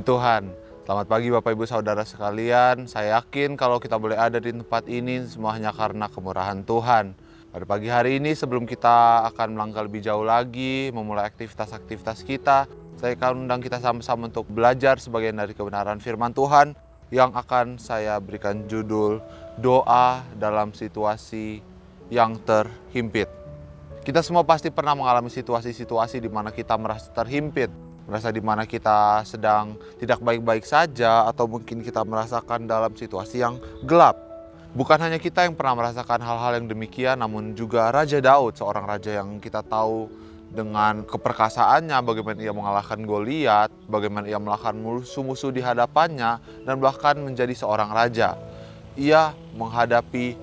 Tuhan, selamat pagi Bapak Ibu Saudara sekalian. Saya yakin kalau kita boleh ada di tempat ini semuanya karena kemurahan Tuhan. Pada pagi hari ini sebelum kita akan melangkah lebih jauh lagi, memulai aktivitas-aktivitas kita, saya akan undang kita sama-sama untuk belajar sebagian dari kebenaran firman Tuhan yang akan saya berikan judul Doa dalam Situasi yang Terhimpit. Kita semua pasti pernah mengalami situasi-situasi di mana kita merasa terhimpit, merasa di mana kita sedang tidak baik-baik saja, atau mungkin kita merasakan dalam situasi yang gelap. Bukan hanya kita yang pernah merasakan hal-hal yang demikian, namun juga Raja Daud, seorang raja yang kita tahu dengan keperkasaannya, bagaimana ia mengalahkan Goliat, bagaimana ia mengalahkan musuh-musuh di hadapannya, dan bahkan menjadi seorang raja. Ia menghadapi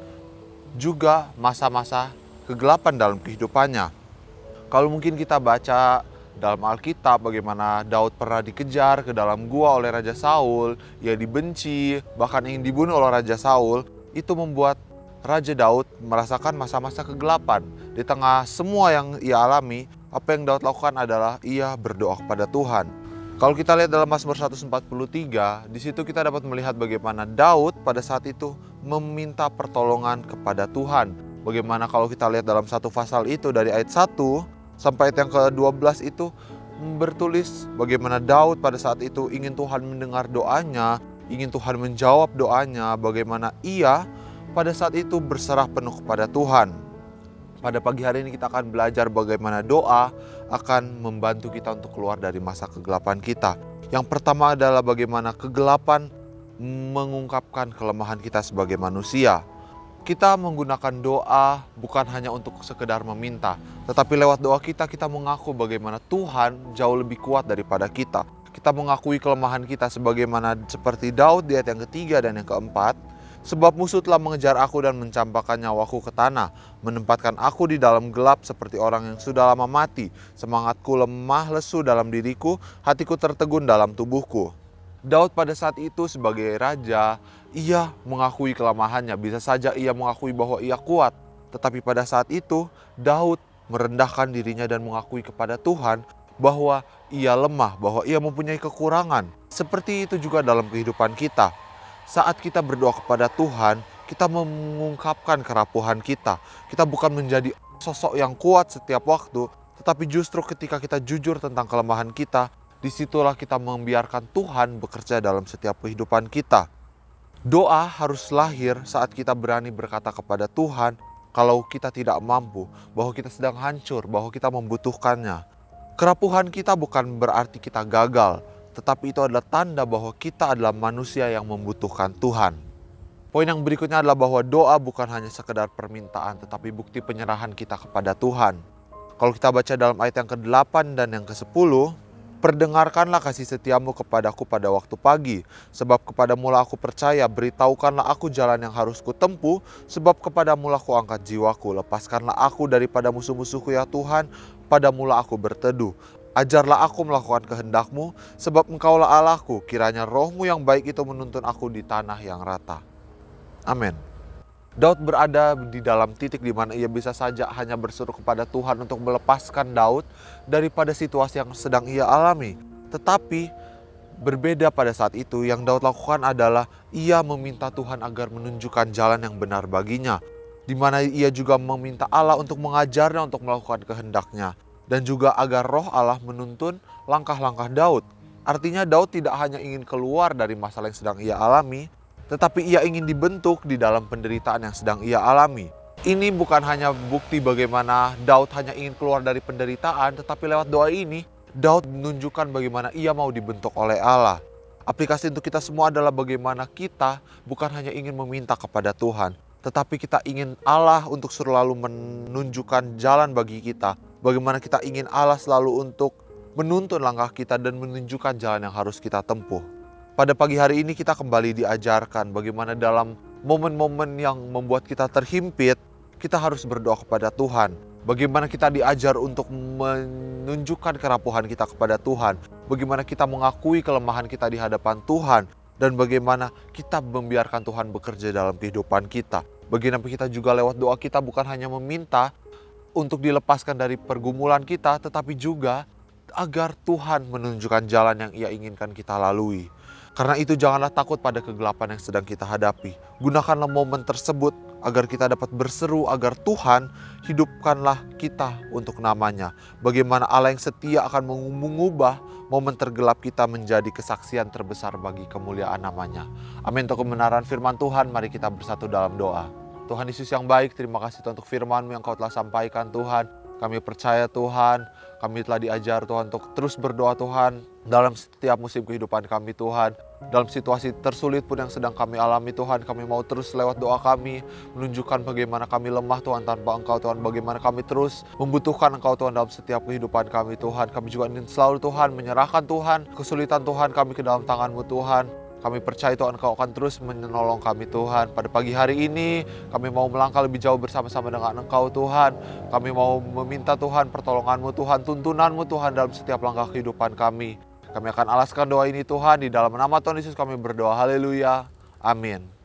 juga masa-masa kegelapan dalam kehidupannya. Kalau mungkin kita baca dalam Alkitab bagaimana Daud pernah dikejar ke dalam gua oleh Raja Saul, ia dibenci, bahkan ingin dibunuh oleh Raja Saul. Itu membuat Raja Daud merasakan masa-masa kegelapan. Di tengah semua yang ia alami, apa yang Daud lakukan adalah ia berdoa kepada Tuhan. Kalau kita lihat dalam Mazmur 143, di situ kita dapat melihat bagaimana Daud pada saat itu meminta pertolongan kepada Tuhan. Bagaimana kalau kita lihat dalam satu pasal itu dari ayat 1 sampai ayat yang ke-12 itu bertulis bagaimana Daud pada saat itu ingin Tuhan mendengar doanya, ingin Tuhan menjawab doanya, bagaimana ia pada saat itu berserah penuh kepada Tuhan. Pada pagi hari ini kita akan belajar bagaimana doa akan membantu kita untuk keluar dari masa kegelapan kita. Yang pertama adalah bagaimana kegelapan mengungkapkan kelemahan kita sebagai manusia. Kita menggunakan doa bukan hanya untuk sekedar meminta, tetapi lewat doa kita mengaku bagaimana Tuhan jauh lebih kuat daripada kita. Kita mengakui kelemahan kita sebagaimana seperti Daud di ayat yang ketiga dan yang keempat. Sebab musuh telah mengejar aku dan mencampakkan nyawaku ke tanah, menempatkan aku di dalam gelap seperti orang yang sudah lama mati. Semangatku lemah lesu dalam diriku, hatiku tertegun dalam tubuhku. Daud pada saat itu sebagai raja, ia mengakui kelemahannya. Bisa saja ia mengakui bahwa ia kuat, tetapi pada saat itu Daud merendahkan dirinya dan mengakui kepada Tuhan bahwa ia lemah, bahwa ia mempunyai kekurangan. Seperti itu juga dalam kehidupan kita. Saat kita berdoa kepada Tuhan, kita mengungkapkan kerapuhan kita. Kita bukan menjadi sosok yang kuat setiap waktu, tetapi justru ketika kita jujur tentang kelemahan kita, disitulah kita membiarkan Tuhan bekerja dalam setiap kehidupan kita. Doa harus lahir saat kita berani berkata kepada Tuhan kalau kita tidak mampu, bahwa kita sedang hancur, bahwa kita membutuhkannya. Kerapuhan kita bukan berarti kita gagal, tetapi itu adalah tanda bahwa kita adalah manusia yang membutuhkan Tuhan. Poin yang berikutnya adalah bahwa doa bukan hanya sekedar permintaan, tetapi bukti penyerahan kita kepada Tuhan. Kalau kita baca dalam ayat yang ke-8 dan yang ke-10, perdengarkanlah kasih setiamu kepadaku pada waktu pagi, sebab kepadamulah aku percaya, beritahukanlah aku jalan yang harus kutempuh, sebab kepadamulah aku angkat jiwaku, lepaskanlah aku daripada musuh-musuhku ya Tuhan, padamulah aku berteduh. Ajarlah aku melakukan kehendak-Mu, sebab Engkaulah Allahku, kiranya roh-Mu yang baik itu menuntun aku di tanah yang rata. Amin. Daud berada di dalam titik di mana ia bisa saja hanya berseru kepada Tuhan untuk melepaskan Daud daripada situasi yang sedang ia alami. Tetapi berbeda pada saat itu, yang Daud lakukan adalah ia meminta Tuhan agar menunjukkan jalan yang benar baginya. Di mana ia juga meminta Allah untuk mengajarnya untuk melakukan kehendak-Nya. Dan juga agar roh Allah menuntun langkah-langkah Daud. Artinya Daud tidak hanya ingin keluar dari masalah yang sedang ia alami, tetapi ia ingin dibentuk di dalam penderitaan yang sedang ia alami. Ini bukan hanya bukti bagaimana Daud hanya ingin keluar dari penderitaan, tetapi lewat doa ini, Daud menunjukkan bagaimana ia mau dibentuk oleh Allah. Aplikasi untuk kita semua adalah bagaimana kita bukan hanya ingin meminta kepada Tuhan, tetapi kita ingin Allah untuk selalu menunjukkan jalan bagi kita. Bagaimana kita ingin Allah selalu untuk menuntun langkah kita dan menunjukkan jalan yang harus kita tempuh. Pada pagi hari ini kita kembali diajarkan bagaimana dalam momen-momen yang membuat kita terhimpit, kita harus berdoa kepada Tuhan. Bagaimana kita diajar untuk menunjukkan kerapuhan kita kepada Tuhan. Bagaimana kita mengakui kelemahan kita di hadapan Tuhan. Dan bagaimana kita membiarkan Tuhan bekerja dalam kehidupan kita. Bagaimana kita juga lewat doa kita bukan hanya meminta untuk dilepaskan dari pergumulan kita, tetapi juga agar Tuhan menunjukkan jalan yang Ia inginkan kita lalui. Karena itu janganlah takut pada kegelapan yang sedang kita hadapi. Gunakanlah momen tersebut agar kita dapat berseru agar Tuhan hidupkanlah kita untuk namanya. Bagaimana Allah yang setia akan mengubah momen tergelap kita menjadi kesaksian terbesar bagi kemuliaan namanya. Amin. Untuk kebenaran firman Tuhan, mari kita bersatu dalam doa. Tuhan Yesus yang baik, terima kasih Tuhan untuk firman-Mu yang Kau telah sampaikan Tuhan. Kami percaya Tuhan, kami telah diajar Tuhan untuk terus berdoa Tuhan dalam setiap musim kehidupan kami Tuhan. Dalam situasi tersulit pun yang sedang kami alami Tuhan, kami mau terus lewat doa kami menunjukkan bagaimana kami lemah Tuhan tanpa Engkau Tuhan. Bagaimana kami terus membutuhkan Engkau Tuhan dalam setiap kehidupan kami Tuhan. Kami juga ingin selalu Tuhan menyerahkan Tuhan kesulitan Tuhan kami ke dalam tangan-Mu Tuhan. Kami percaya Tuhan Engkau akan terus menolong kami Tuhan. Pada pagi hari ini kami mau melangkah lebih jauh bersama-sama dengan Engkau Tuhan. Kami mau meminta Tuhan pertolongan-Mu Tuhan, tuntunan-Mu Tuhan dalam setiap langkah kehidupan kami. Kami akan alaskan doa ini Tuhan, di dalam nama Tuhan Yesus kami berdoa. Haleluya. Amin.